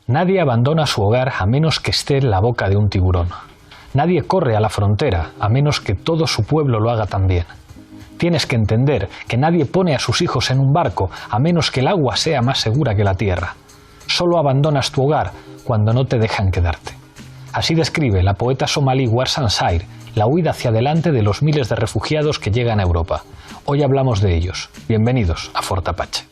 Nadie abandona su hogar a menos que esté en la boca de un tiburón. Nadie corre a la frontera a menos que todo su pueblo lo haga también. Tienes que entender que nadie pone a sus hijos en un barco a menos que el agua sea más segura que la tierra. Solo abandonas tu hogar cuando no te dejan quedarte. Así describe la poeta somalí Warsan Shire la huida hacia adelante de los miles de refugiados que llegan a Europa. Hoy hablamos de ellos. Bienvenidos a Fort Apache.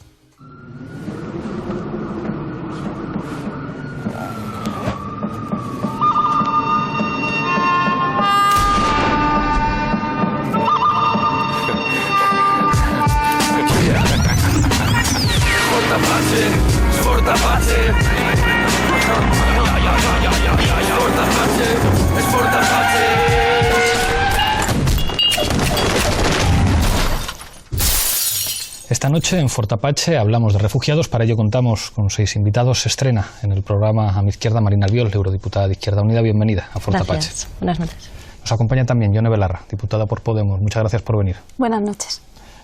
Fort Apache. Esta noche en Fort Apache hablamos de refugiados. Para ello contamos con 6 invitados. Se estrena en el programa a mi izquierda Marina Albiol, eurodiputada de Izquierda Unida. Bienvenida a Fort Apache. Buenas noches. Nos acompaña también Yone Belarra, diputada por Podemos. Muchas gracias por venir. Buenas noches.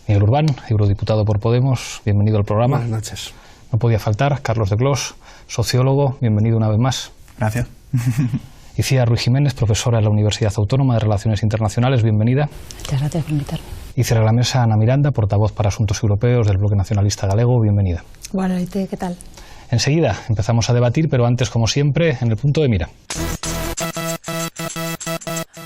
Miguel Urbán, eurodiputado por Podemos. Bienvenido al programa. Buenas noches. No podía faltar Carlos de Clos, sociólogo. Bienvenido una vez más. Gracias. Icía Ruiz Jiménez, profesora en la Universidad Autónoma de Relaciones Internacionales. Bienvenida. Muchas gracias por invitarme. Y cierra la mesa Ana Miranda, portavoz para Asuntos Europeos del Bloque Nacionalista Galego. Bienvenida. Bueno, ¿y qué tal? Enseguida empezamos a debatir, pero antes, como siempre, en el punto de mira.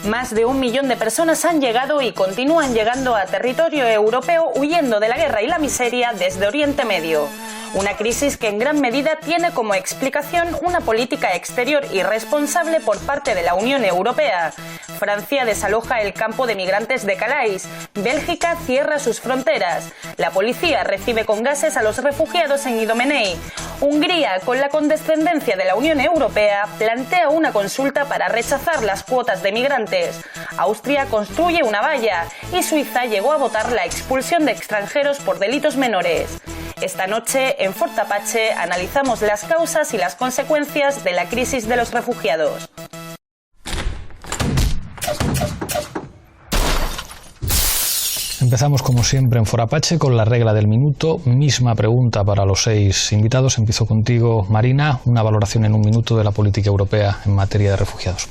Más de 1 millón de personas han llegado y continúan llegando a territorio europeo huyendo de la guerra y la miseria desde Oriente Medio. Una crisis que en gran medida tiene como explicación una política exterior irresponsable por parte de la Unión Europea. Francia desaloja el campo de migrantes de Calais. Bélgica cierra sus fronteras. La policía recibe con gases a los refugiados en Idommenei. Hungría, con la condescendencia de la Unión Europea, plantea una consulta para rechazar las cuotas de migrantes. Austria construye una valla y Suiza llegó a votar la expulsión de extranjeros por delitos menores. Esta noche, en Fort Apache, analizamos las causas y las consecuencias de la crisis de los refugiados. Empezamos, como siempre, en Fort Apache con la regla del minuto. Misma pregunta para los 6 invitados. Empiezo contigo, Marina. Una valoración en un minuto de la política europea en materia de refugiados.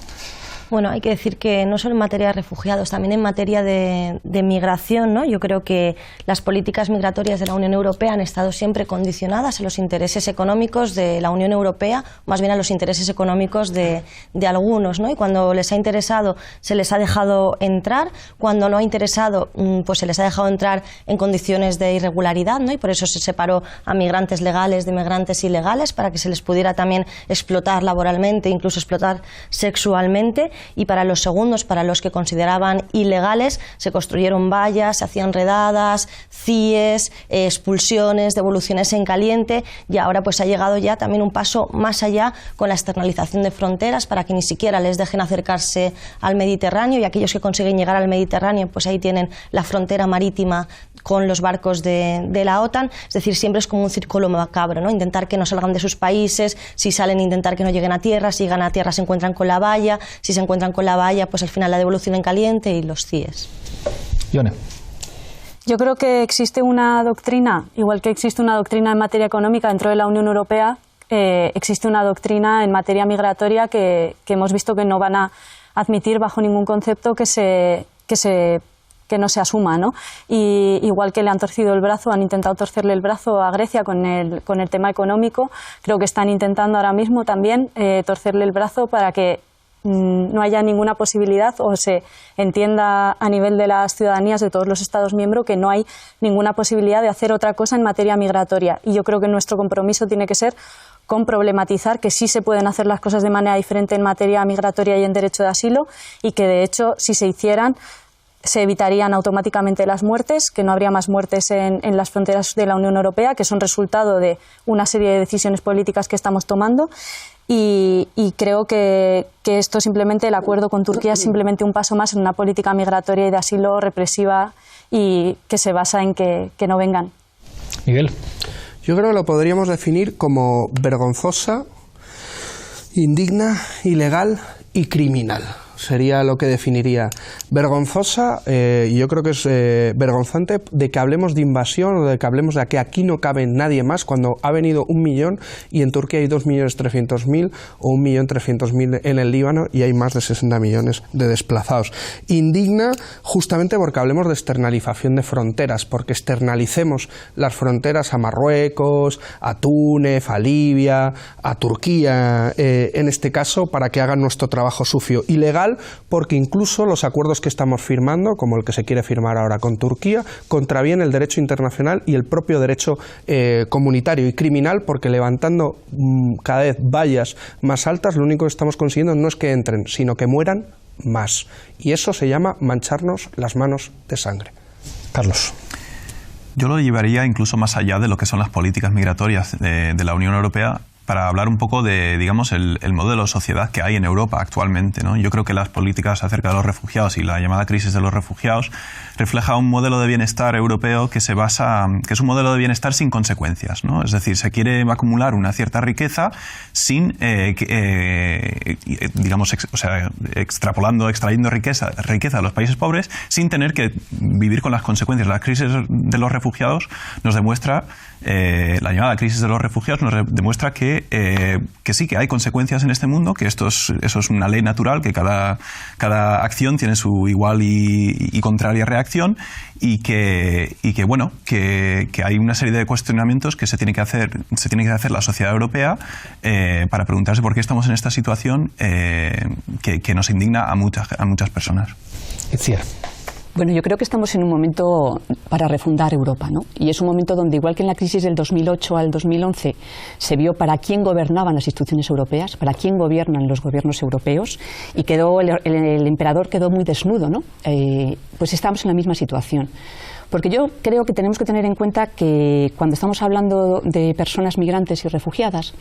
Bueno, hay que decir que no solo en materia de refugiados, también en materia de migración, ¿no? Yo creo que las políticas migratorias de la Unión Europea han estado siempre condicionadas a los intereses económicos de la Unión Europea, más bien a los intereses económicos de algunos, ¿no? Y cuando les ha interesado se les ha dejado entrar, cuando no ha interesado pues se les ha dejado entrar en condiciones de irregularidad, ¿no? Y por eso se separó a migrantes legales de migrantes ilegales, para que se les pudiera también explotar laboralmente, incluso explotar sexualmente. Y para los segundos, para los que consideraban ilegales, se construyeron vallas, se hacían redadas, CIEs, expulsiones, devoluciones en caliente, y ahora pues ha llegado ya también un paso más allá con la externalización de fronteras, para que ni siquiera les dejen acercarse al Mediterráneo, y aquellos que consiguen llegar al Mediterráneo, pues ahí tienen la frontera marítima con los barcos de la OTAN. Es decir, siempre es como un círculo macabro, ¿no? Intentar que no salgan de sus países, si salen, intentar que no lleguen a tierra, si llegan a tierra se encuentran con la valla, si se encuentran con la valla, pues al final la devolución en caliente y los CIEs. Yone. Yo creo que existe una doctrina, igual que existe una doctrina en materia económica dentro de la Unión Europea, existe una doctrina en materia migratoria que hemos visto que no van a admitir bajo ningún concepto que no se asuma, ¿no? Y igual que le han torcido el brazo, han intentado torcerle el brazo a Grecia con el tema económico, creo que están intentando ahora mismo también torcerle el brazo para que no haya ninguna posibilidad, o se entienda a nivel de las ciudadanías de todos los Estados miembros, que no hay ninguna posibilidad de hacer otra cosa en materia migratoria. Y yo creo que nuestro compromiso tiene que ser con problematizar que sí se pueden hacer las cosas de manera diferente en materia migratoria y en derecho de asilo, y que de hecho, si se hicieran, se evitarían automáticamente las muertes, que no habría más muertes en las fronteras de la Unión Europea, que son resultado de una serie de decisiones políticas que estamos tomando. Y creo que esto simplemente, el acuerdo con Turquía es simplemente un paso más en una política migratoria y de asilo represiva, y que se basa en que no vengan. Miguel. Yo creo que lo podríamos definir como vergonzosa, indigna, ilegal y criminal. O sería lo que definiría. Vergonzosa, yo creo que es vergonzante de que hablemos de invasión o de que hablemos de que aquí no cabe nadie más cuando ha venido 1 millón y en Turquía hay 2.300.000 o 1.300.000 en el Líbano y hay más de 60 millones de desplazados. Indigna justamente porque hablemos de externalización de fronteras, porque externalicemos las fronteras a Marruecos, a Túnez, a Libia, a Turquía, en este caso, para que hagan nuestro trabajo sucio. Ilegal porque incluso los acuerdos que estamos firmando, como el que se quiere firmar ahora con Turquía, contraviene el derecho internacional y el propio derecho comunitario, y criminal porque levantando cada vez vallas más altas, lo único que estamos consiguiendo no es que entren, sino que mueran más. Y eso se llama mancharnos las manos de sangre. Carlos. Yo lo llevaría incluso más allá de lo que son las políticas migratorias de la Unión Europea, para hablar un poco de, digamos, el modelo de sociedad que hay en Europa actualmente, ¿no? Yo creo que las políticas acerca de los refugiados y la llamada crisis de los refugiados refleja un modelo de bienestar europeo que se basa, que es un modelo de bienestar sin consecuencias, ¿no? Es decir, se quiere acumular una cierta riqueza sin, digamos, extrayendo riqueza de los países pobres sin tener que vivir con las consecuencias. La crisis de los refugiados nos demuestra, la llamada crisis de los refugiados nos demuestra que sí, que hay consecuencias en este mundo, que eso es una ley natural, que cada acción tiene su igual y contraria reacción, y que hay una serie de cuestionamientos que se tiene que hacer la sociedad europea para preguntarse por qué estamos en esta situación que nos indigna a muchas personas. Bueno, yo creo que estamos en un momento para refundar Europa, ¿no? Y es un momento donde, igual que en la crisis del 2008 al 2011, se vio para quién gobernaban las instituciones europeas, para quién gobiernan los gobiernos europeos, y el emperador quedó muy desnudo, ¿no? Pues estamos en la misma situación. Porque yo creo que tenemos que tener en cuenta que cuando estamos hablando de personas migrantes y refugiadas,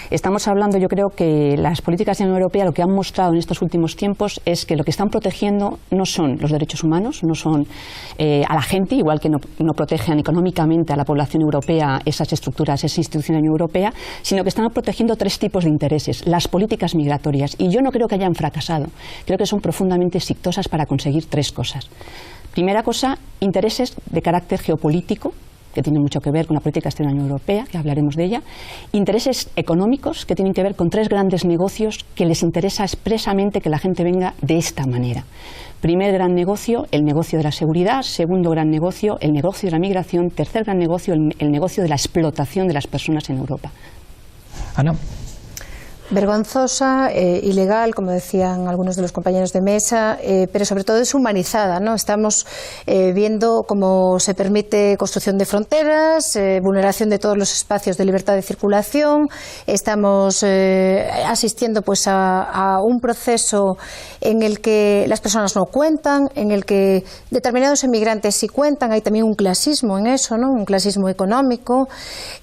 estamos hablando, yo creo que las políticas de la Unión Europea lo que han mostrado en estos últimos tiempos es que lo que están protegiendo no son los derechos humanos, no son a la gente, igual que no protegen económicamente a la población europea esas estructuras, esa institución de la Unión Europea, sino que están protegiendo 3 tipos de intereses: las políticas migratorias. Y yo no creo que hayan fracasado, creo que son profundamente exitosas para conseguir 3 cosas. Primera cosa, intereses de carácter geopolítico, que tienen mucho que ver con la política exterior de la Unión Europea, que hablaremos de ella. Intereses económicos, que tienen que ver con 3 grandes negocios que les interesa expresamente que la gente venga de esta manera. Primer gran negocio, el negocio de la seguridad. Segundo gran negocio, el negocio de la migración. Tercer gran negocio, el negocio de la explotación de las personas en Europa. Ana. Vergonzosa, ilegal, como decían algunos de los compañeros de mesa, pero sobre todo deshumanizada, ¿no? Estamos viendo cómo se permite construcción de fronteras, vulneración de todos los espacios de libertad de circulación. Estamos asistiendo pues a un proceso en el que las personas no cuentan, en el que determinados inmigrantes sí cuentan. Hay también un clasismo en eso, ¿no? Un clasismo económico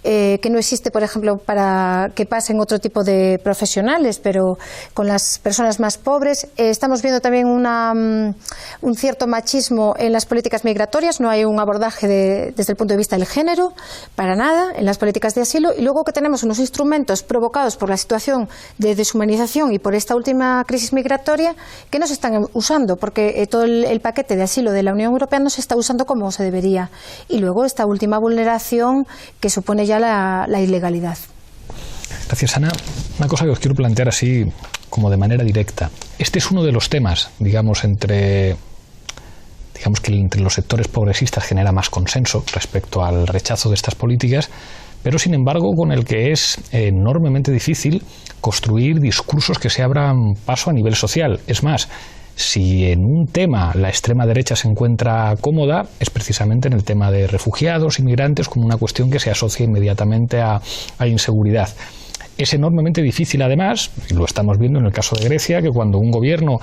que no existe, por ejemplo, para que pasen otro tipo de profesionales, pero con las personas más pobres. Estamos viendo también un cierto machismo en las políticas migratorias. No hay un abordaje desde el punto de vista del género, para nada, en las políticas de asilo. Y luego que tenemos unos instrumentos provocados por la situación de deshumanización y por esta última crisis migratoria que no se están usando, porque todo el paquete de asilo de la Unión Europea no se está usando como se debería. Y luego esta última vulneración que supone ya la ilegalidad. Gracias, Ana. Una cosa que os quiero plantear así como de manera directa. Este es uno de los temas, digamos, que entre los sectores progresistas genera más consenso respecto al rechazo de estas políticas, pero sin embargo con el que es enormemente difícil construir discursos que se abran paso a nivel social. Es más, si en un tema la extrema derecha se encuentra cómoda, es precisamente en el tema de refugiados, inmigrantes, como una cuestión que se asocia inmediatamente a inseguridad. Es enormemente difícil, además, y lo estamos viendo en el caso de Grecia, que cuando un gobierno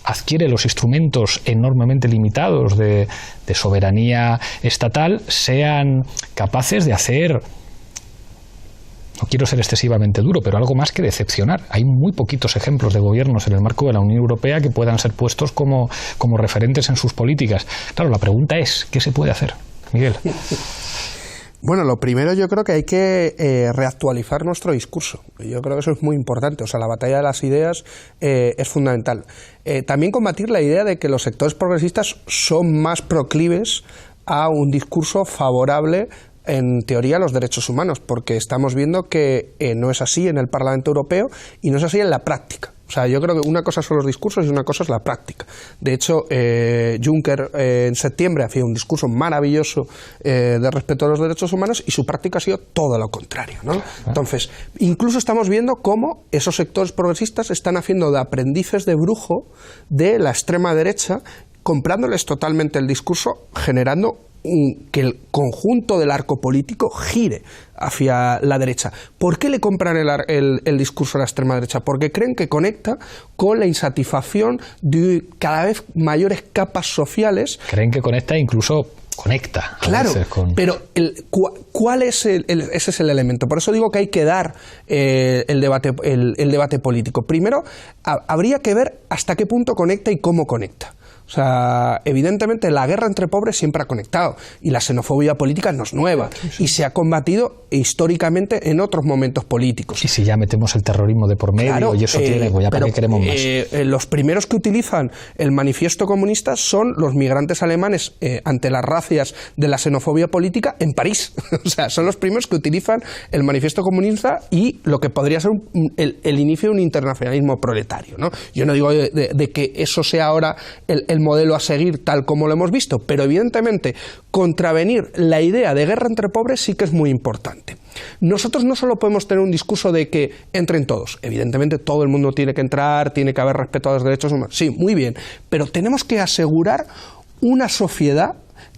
adquiere los instrumentos enormemente limitados de soberanía estatal, sean capaces de hacer, no quiero ser excesivamente duro, pero algo más que decepcionar. Hay muy poquitos ejemplos de gobiernos en el marco de la Unión Europea que puedan ser puestos como referentes en sus políticas. Claro, la pregunta es, ¿qué se puede hacer? Miguel. Bueno, lo primero yo creo que hay que reactualizar nuestro discurso. Yo creo que eso es muy importante. O sea, la batalla de las ideas es fundamental. También combatir la idea de que los sectores progresistas son más proclives a un discurso favorable en teoría a los derechos humanos, porque estamos viendo que no es así en el Parlamento Europeo y no es así en la práctica. O sea, yo creo que una cosa son los discursos y una cosa es la práctica. De hecho, Juncker en septiembre hacía un discurso maravilloso de respeto a los derechos humanos y su práctica ha sido todo lo contrario, ¿no? Entonces, incluso estamos viendo cómo esos sectores progresistas están haciendo de aprendices de brujo de la extrema derecha, comprándoles totalmente el discurso, generando que el conjunto del arco político gire hacia la derecha. ¿Por qué le compran el discurso a la extrema derecha? Porque creen que conecta con la insatisfacción de cada vez mayores capas sociales. Creen que conecta e incluso conecta. Claro, pero ¿cuál es ese es el elemento? Por eso digo que hay que dar el debate político. Primero, habría que ver hasta qué punto conecta y cómo conecta. O sea, evidentemente la guerra entre pobres siempre ha conectado y la xenofobia política no es nueva y se ha combatido históricamente en otros momentos políticos. Y si ya metemos el terrorismo de por medio, claro, y eso tiene, pues ya para qué queremos más. Los primeros que utilizan el manifiesto comunista son los migrantes alemanes ante las racias de la xenofobia política en París. O sea, son los primeros que utilizan el manifiesto comunista y lo que podría ser el inicio de un internacionalismo proletario, ¿no? Yo no digo de que eso sea ahora el modelo a seguir tal como lo hemos visto, pero evidentemente contravenir la idea de guerra entre pobres sí que es muy importante. Nosotros no solo podemos tener un discurso de que entren todos, evidentemente todo el mundo tiene que entrar, tiene que haber respeto a los derechos humanos, sí, muy bien, pero tenemos que asegurar una sociedad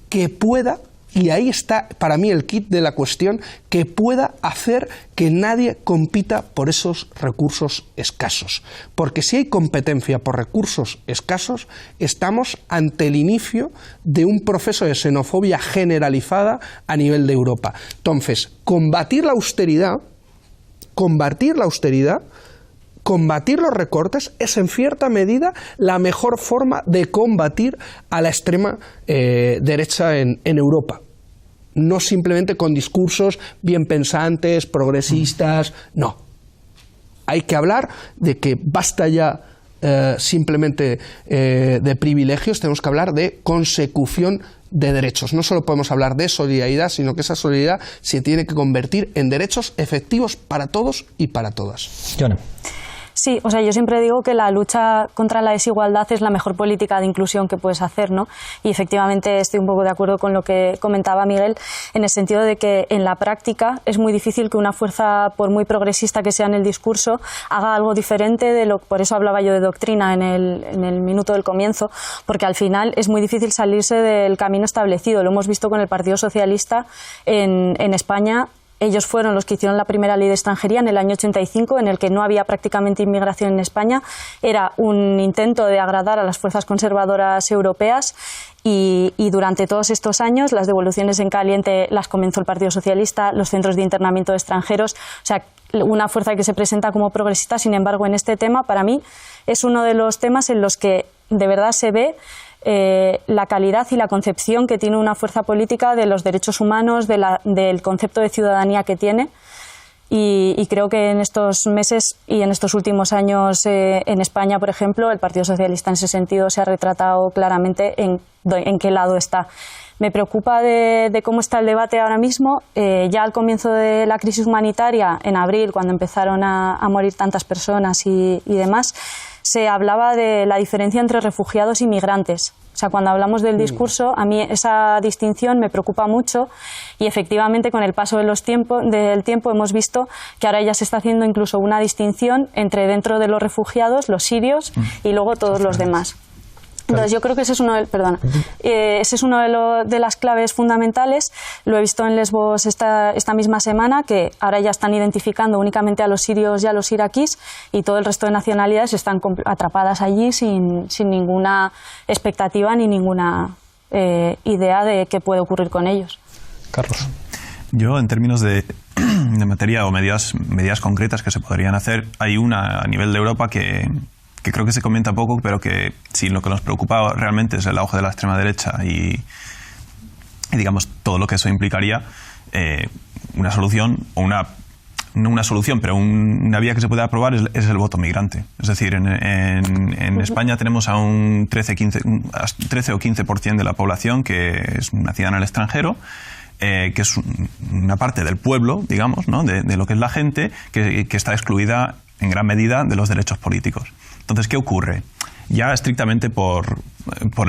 que pueda, y ahí está para mí el kit de la cuestión, que pueda hacer que nadie compita por esos recursos escasos. Porque si hay competencia por recursos escasos, estamos ante el inicio de un proceso de xenofobia generalizada a nivel de Europa. Entonces, combatir la austeridad, combatir los recortes es en cierta medida la mejor forma de combatir a la extrema derecha en Europa. No simplemente con discursos bien pensantes, progresistas, no. Hay que hablar de que basta ya simplemente de privilegios, tenemos que hablar de consecución de derechos. No solo podemos hablar de solidaridad, sino que esa solidaridad se tiene que convertir en derechos efectivos para todos y para todas. Yone. Sí, o sea, yo siempre digo que la lucha contra la desigualdad es la mejor política de inclusión que puedes hacer, ¿no? Y efectivamente estoy un poco de acuerdo con lo que comentaba Miguel, en el sentido de que en la práctica es muy difícil que una fuerza, por muy progresista que sea en el discurso, haga algo diferente de lo. Por eso hablaba yo de doctrina en el minuto del comienzo, porque al final es muy difícil salirse del camino establecido. Lo hemos visto con el Partido Socialista en España. Ellos fueron los que hicieron la primera ley de extranjería en el año 85, en el que no había prácticamente inmigración en España. Era un intento de agradar a las fuerzas conservadoras europeas y durante todos estos años las devoluciones en caliente las comenzó el Partido Socialista, los centros de internamiento de extranjeros. O sea, una fuerza que se presenta como progresista, sin embargo, en este tema, para mí, es uno de los temas en los que de verdad se ve la calidad y la concepción que tiene una fuerza política de los derechos humanos, del concepto de ciudadanía que tiene. Y creo que en estos meses y en estos últimos años en España, por ejemplo, el Partido Socialista en ese sentido se ha retratado claramente en qué lado está. Me preocupa de cómo está el debate ahora mismo. Ya al comienzo de la crisis humanitaria, en abril, cuando empezaron a morir tantas personas y demás, se hablaba de la diferencia entre refugiados y migrantes. O sea, cuando hablamos del discurso, a mí esa distinción me preocupa mucho y efectivamente con el paso del tiempo hemos visto que ahora ya se está haciendo incluso una distinción entre dentro de los refugiados, los sirios y luego todos los demás. Entonces yo creo que ese es uno de las claves fundamentales. Lo he visto en Lesbos esta misma semana, que ahora ya están identificando únicamente a los sirios y a los iraquíes y todo el resto de nacionalidades están atrapadas allí sin ninguna expectativa ni ninguna idea de qué puede ocurrir con ellos. Carlos. Yo, en términos de materia o medidas concretas que se podrían hacer, hay una a nivel de Europa que creo que se comenta poco, pero que sí, lo que nos preocupa realmente es el auge de la extrema derecha y digamos todo lo que eso implicaría. una solución o no una solución, pero una vía que se puede aprobar es el voto migrante. Es decir, en España tenemos a un 13 o 15% de la población que es nacida en el extranjero, que es una parte del pueblo, digamos, ¿no? de lo que es la gente, que está excluida en gran medida de los derechos políticos. Entonces, ¿qué ocurre? Ya estrictamente por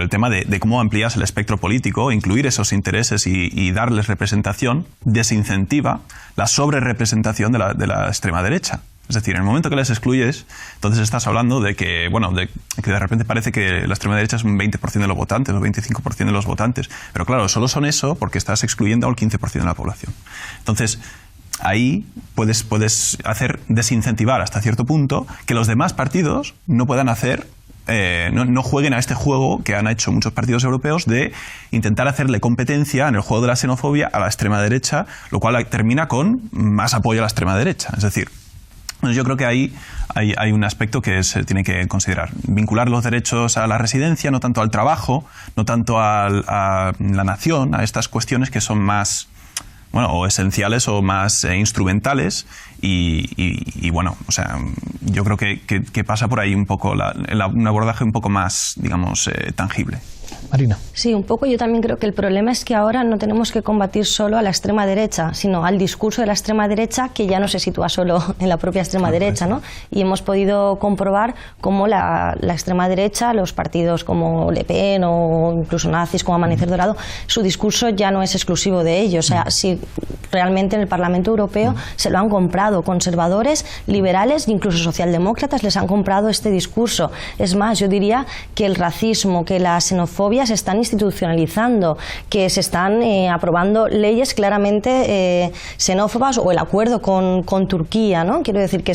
el tema de cómo amplías el espectro político, incluir esos intereses y darles representación, desincentiva la sobrerepresentación de la extrema derecha. Es decir, en el momento que les excluyes, entonces estás hablando de que de repente parece que la extrema derecha es un 20% de los votantes, o 25% de los votantes. Pero claro, solo son eso porque estás excluyendo al 15% de la población. Entonces, ahí puedes hacer desincentivar hasta cierto punto que los demás partidos no puedan hacer, no jueguen a este juego que han hecho muchos partidos europeos de intentar hacerle competencia en el juego de la xenofobia a la extrema derecha, lo cual termina con más apoyo a la extrema derecha. Es decir, yo creo que ahí hay un aspecto que se tiene que considerar. Vincular los derechos a la residencia, no tanto al trabajo, no tanto a la nación, a estas cuestiones que son más o esenciales o más instrumentales y bueno, o sea, yo creo que pasa por ahí un poco un abordaje un poco más, digamos, tangible. Marina. Sí, un poco. Yo también creo que el problema es que ahora no tenemos que combatir solo a la extrema derecha, sino al discurso de la extrema derecha, que ya no se sitúa solo en la propia extrema derecha, ¿no? Y hemos podido comprobar cómo la extrema derecha, los partidos como Le Pen o incluso nazis como Amanecer Dorado, su discurso ya no es exclusivo de ellos. O sea, si realmente en el Parlamento Europeo se lo han comprado conservadores, liberales e incluso socialdemócratas, les han comprado este discurso. Es más, yo diría que el racismo, que la xenofobia se están institucionalizando, que se están aprobando leyes claramente xenófobas, o el acuerdo con Turquía, ¿no? Quiero decir que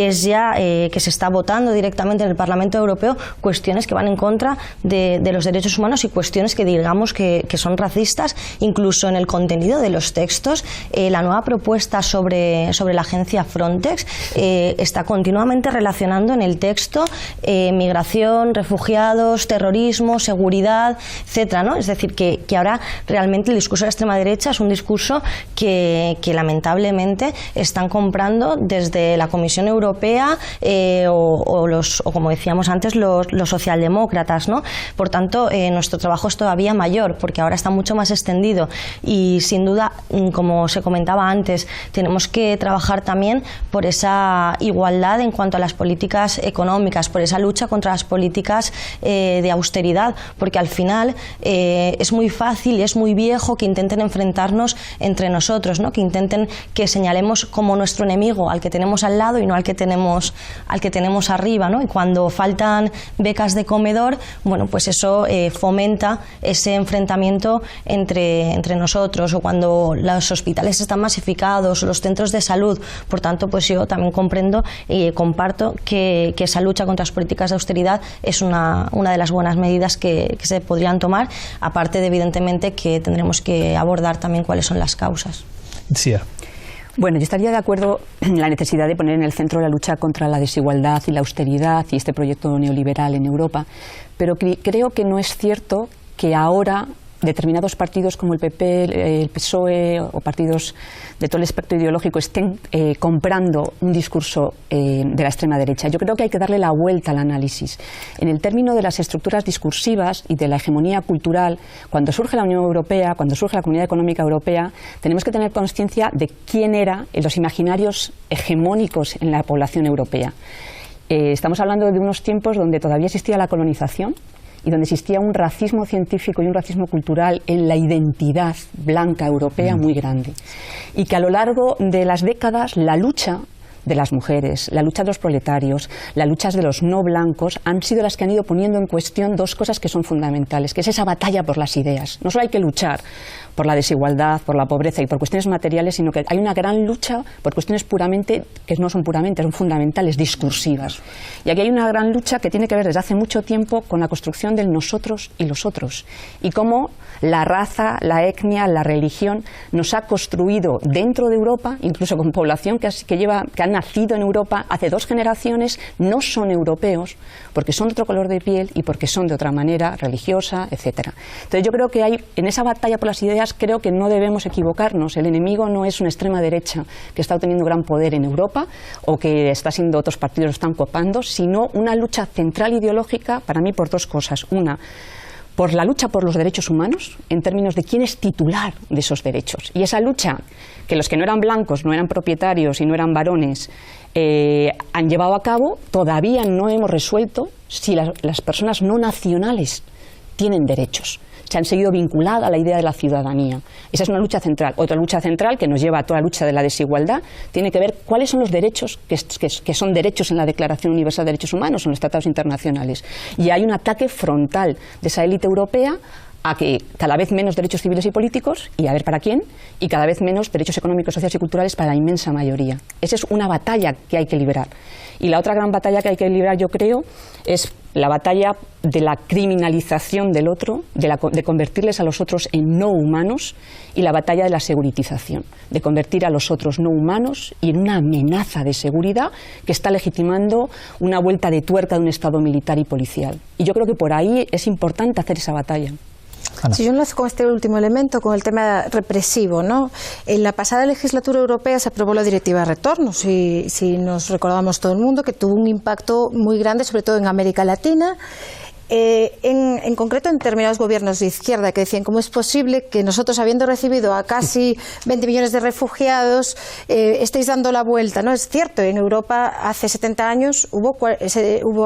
es ya que se está votando directamente en el Parlamento Europeo cuestiones que van en contra de los derechos humanos y cuestiones que digamos que son racistas, incluso en el contenido de los textos. La nueva propuesta sobre la agencia Frontex está continuamente relacionando en el texto migración, refugiados, terrorismo, seguridad, etcétera, ¿no? Es decir, que ahora realmente el discurso de la extrema derecha es un discurso que lamentablemente están comprando desde la Comisión Europea o como decíamos antes, los socialdemócratas, ¿no? Por tanto, nuestro trabajo es todavía mayor, porque ahora está mucho más extendido y sin duda, como se comentaba antes, tenemos que trabajar también por esa igualdad en cuanto a las políticas económicas, por esa lucha contra las políticas de austeridad, porque al final es muy fácil y es muy viejo que intenten enfrentarnos entre nosotros, ¿no? Que intenten que señalemos como nuestro enemigo al que tenemos al lado y no al que tenemos arriba, ¿no? Y cuando faltan becas de comedor, bueno, pues eso fomenta ese enfrentamiento entre nosotros, o cuando los hospitales están masificados, los centros de salud. Por tanto, pues yo también comprendo y comparto que esa lucha contra las políticas de austeridad es una de las buenas medidas que se podrían tomar, aparte de, evidentemente, que tendremos que abordar también cuáles son las causas. Sí. Bueno, yo estaría de acuerdo en la necesidad de poner en el centro la lucha contra la desigualdad y la austeridad y este proyecto neoliberal en Europa, pero creo que no es cierto que ahora determinados partidos como el PP, el PSOE o partidos de todo el espectro ideológico estén comprando un discurso de la extrema derecha. Yo creo que hay que darle la vuelta al análisis. En el término de las estructuras discursivas y de la hegemonía cultural, cuando surge la Unión Europea, cuando surge la Comunidad Económica Europea, tenemos que tener conciencia de quién eran los imaginarios hegemónicos en la población europea. Estamos hablando de unos tiempos donde todavía existía la colonización y donde existía un racismo científico y un racismo cultural en la identidad blanca europea muy grande. Y que a lo largo de las décadas la lucha de las mujeres, la lucha de los proletarios, las luchas de los no blancos han sido las que han ido poniendo en cuestión dos cosas que son fundamentales, que es esa batalla por las ideas. No solo hay que luchar por la desigualdad, por la pobreza y por cuestiones materiales, sino que hay una gran lucha por cuestiones puramente, que no son puramente, son fundamentales, discursivas. Y aquí hay una gran lucha que tiene que ver desde hace mucho tiempo con la construcción del nosotros y los otros, y cómo la raza, la etnia, la religión nos ha construido dentro de Europa, incluso con población que han nacido en Europa hace 2 generaciones no son europeos porque son de otro color de piel y porque son de otra manera religiosa, etcétera. Entonces yo creo que hay, en esa batalla por las ideas, creo que no debemos equivocarnos. El enemigo no es una extrema derecha que está obteniendo gran poder en Europa o que está siendo otros partidos lo están copando, sino una lucha central ideológica para mí por 2 cosas. Una, por la lucha por los derechos humanos, en términos de quién es titular de esos derechos. Y esa lucha, que los que no eran blancos, no eran propietarios y no eran varones, han llevado a cabo, todavía no hemos resuelto si las personas no nacionales tienen derechos. Se han seguido vinculadas a la idea de la ciudadanía. Esa es una lucha central. Otra lucha central, que nos lleva a toda la lucha de la desigualdad, tiene que ver cuáles son los derechos que son derechos en la Declaración Universal de Derechos Humanos, en los tratados internacionales. Y hay un ataque frontal de esa élite europea a que cada vez menos derechos civiles y políticos, y a ver para quién, y cada vez menos derechos económicos, sociales y culturales para la inmensa mayoría. Esa es una batalla que hay que librar. Y la otra gran batalla que hay que librar, yo creo, es la batalla de la criminalización del otro, de convertirles a los otros en no humanos, y la batalla de la seguritización, de convertir a los otros no humanos y en una amenaza de seguridad que está legitimando una vuelta de tuerca de un Estado militar y policial. Y yo creo que por ahí es importante hacer esa batalla. Si yo enlazo con este último elemento, con el tema represivo, ¿no? En la pasada legislatura europea se aprobó la Directiva de Retorno, si nos recordamos todo el mundo, que tuvo un impacto muy grande, sobre todo en América Latina. En concreto en determinados gobiernos de izquierda que decían cómo es posible que nosotros, habiendo recibido a casi 20 millones de refugiados, estéis dando la vuelta, ¿no? Es cierto, en Europa hace 70 años hubo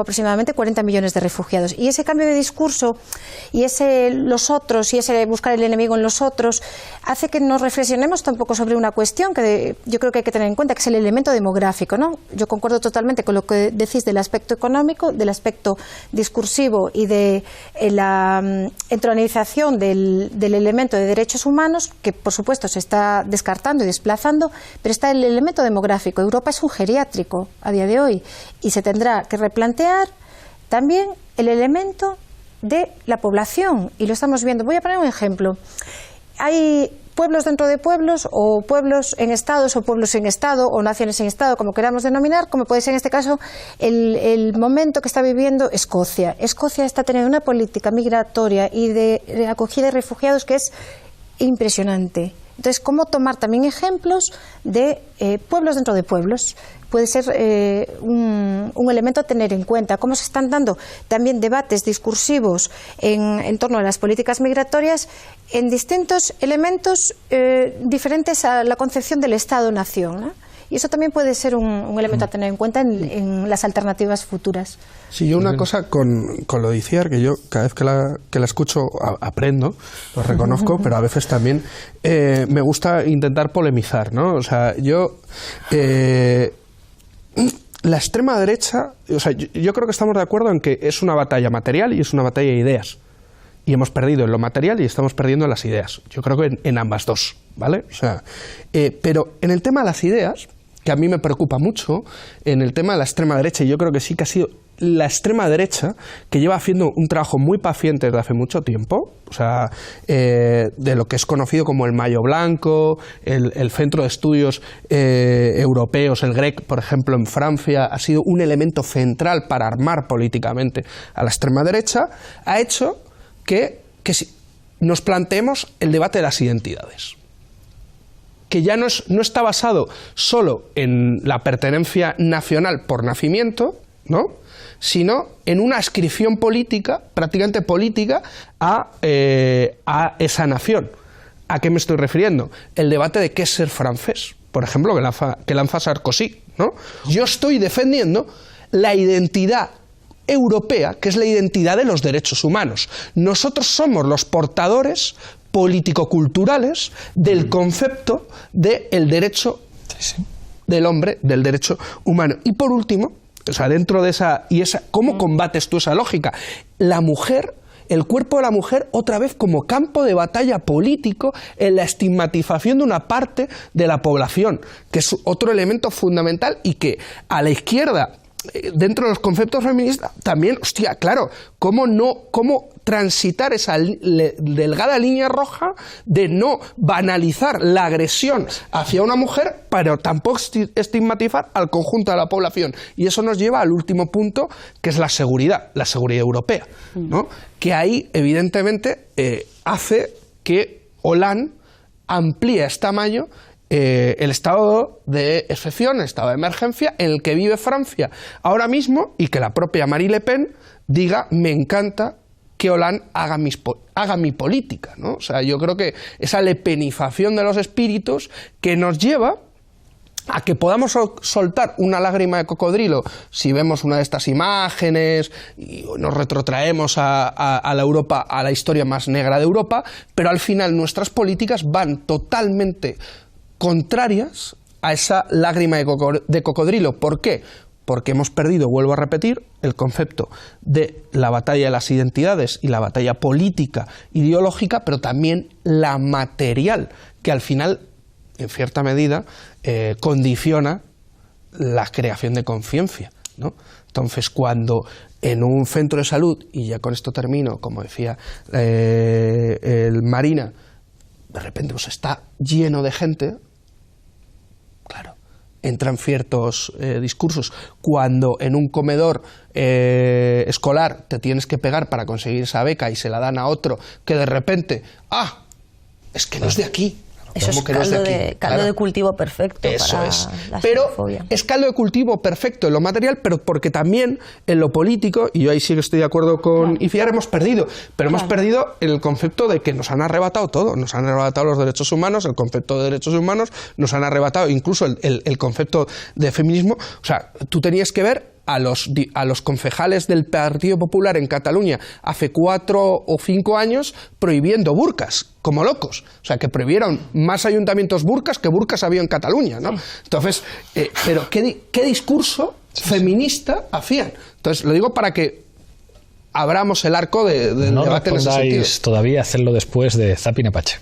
aproximadamente 40 millones de refugiados, y ese cambio de discurso y ese los otros y ese buscar el enemigo en los otros hace que nos reflexionemos tampoco sobre una cuestión que yo creo que hay que tener en cuenta, que es el elemento demográfico, ¿no? Yo concuerdo totalmente con lo que decís del aspecto económico, del aspecto discursivo y de la entronización del elemento de derechos humanos, que por supuesto se está descartando y desplazando, pero está el elemento demográfico. Europa es un geriátrico a día de hoy y se tendrá que replantear también el elemento de la población, y lo estamos viendo. Voy a poner un ejemplo. Hay pueblos dentro de pueblos, o pueblos en estados, o pueblos sin estado, o naciones sin estado, como queramos denominar, como puede ser en este caso el momento que está viviendo Escocia. Escocia está teniendo una política migratoria y de acogida de refugiados que es impresionante. Entonces, ¿cómo tomar también ejemplos de pueblos dentro de pueblos? Puede ser un elemento a tener en cuenta. Cómo se están dando también debates discursivos en torno a las políticas migratorias en distintos elementos diferentes a la concepción del Estado-nación, ¿no? Y eso también puede ser un elemento a tener en cuenta en las alternativas futuras. Sí, yo una cosa con lo de Itziar, que yo cada vez que la escucho aprendo, lo reconozco, pero a veces también me gusta intentar polemizar, ¿no? O sea, la extrema derecha, o sea, yo creo que estamos de acuerdo en que es una batalla material y es una batalla de ideas. Y hemos perdido en lo material y estamos perdiendo en las ideas. Yo creo que en ambas dos, ¿vale? O sea, pero en el tema de las ideas, que a mí me preocupa mucho, en el tema de la extrema derecha, y yo creo que sí que ha sido la extrema derecha que lleva haciendo un trabajo muy paciente desde hace mucho tiempo, o sea, de lo que es conocido como el Mayo Blanco, el Centro de Estudios Europeos, el GREC, por ejemplo, en Francia, ha sido un elemento central para armar políticamente a la extrema derecha, ha hecho que nos planteemos el debate de las identidades, que ya no está basado solo en la pertenencia nacional por nacimiento, ¿no?, sino en una adscripción política, prácticamente política, a esa nación. ¿A qué me estoy refiriendo? El debate de qué es ser francés, por ejemplo, que lanza Sarkozy, ¿no? Yo estoy defendiendo la identidad europea, que es la identidad de los derechos humanos. Nosotros somos los portadores político-culturales del concepto del derecho del hombre, del derecho humano. Y por último, o sea, dentro de ¿cómo combates tú esa lógica? La mujer, el cuerpo de la mujer, otra vez como campo de batalla político en la estigmatización de una parte de la población, que es otro elemento fundamental y que a la izquierda dentro de los conceptos feministas, también, hostia, claro, cómo transitar esa delgada línea roja de no banalizar la agresión hacia una mujer, pero tampoco estigmatizar al conjunto de la población. Y eso nos lleva al último punto, que es la seguridad europea, ¿no? Que ahí, evidentemente, hace que Hollande amplíe hasta mayo el estado de excepción, el estado de emergencia en el que vive Francia ahora mismo, y que la propia Marine Le Pen diga: me encanta que Hollande haga mi política, ¿no? O sea, yo creo que esa lepenización de los espíritus que nos lleva a que podamos soltar una lágrima de cocodrilo si vemos una de estas imágenes y nos retrotraemos a la Europa, a la historia más negra de Europa, pero al final nuestras políticas van totalmente contrarias a esa lágrima de cocodrilo. ¿Por qué? Porque hemos perdido, vuelvo a repetir, el concepto de la batalla de las identidades y la batalla política, ideológica, pero también la material, que al final, en cierta medida, condiciona la creación de conciencia, ¿no? Entonces, cuando en un centro de salud, y ya con esto termino, como decía el Marina, de repente pues está lleno de gente, claro, entran ciertos discursos. Cuando en un comedor escolar te tienes que pegar para conseguir esa beca y se la dan a otro, que de repente, es que no es de aquí. Eso es caldo de cultivo perfecto. Eso para es. la Pero xenofobia. es caldo de cultivo perfecto en lo material, pero porque también en lo político, y yo ahí sí que estoy de acuerdo con Iciar, hemos perdido. Pero hemos perdido el concepto de que nos han arrebatado todo. Nos han arrebatado los derechos humanos, el concepto de derechos humanos, nos han arrebatado incluso el concepto de feminismo. O sea, tú tenías que ver a los concejales del Partido Popular en Cataluña hace 4 o 5 años prohibiendo burkas, como locos. O sea, que prohibieron más ayuntamientos burkas que burkas había en Cataluña, ¿no? Entonces, pero ¿qué discurso feminista hacían? Entonces, lo digo para que abramos el arco del debate en ese sentido. No respondáis todavía, hacerlo después de Zapin Apache.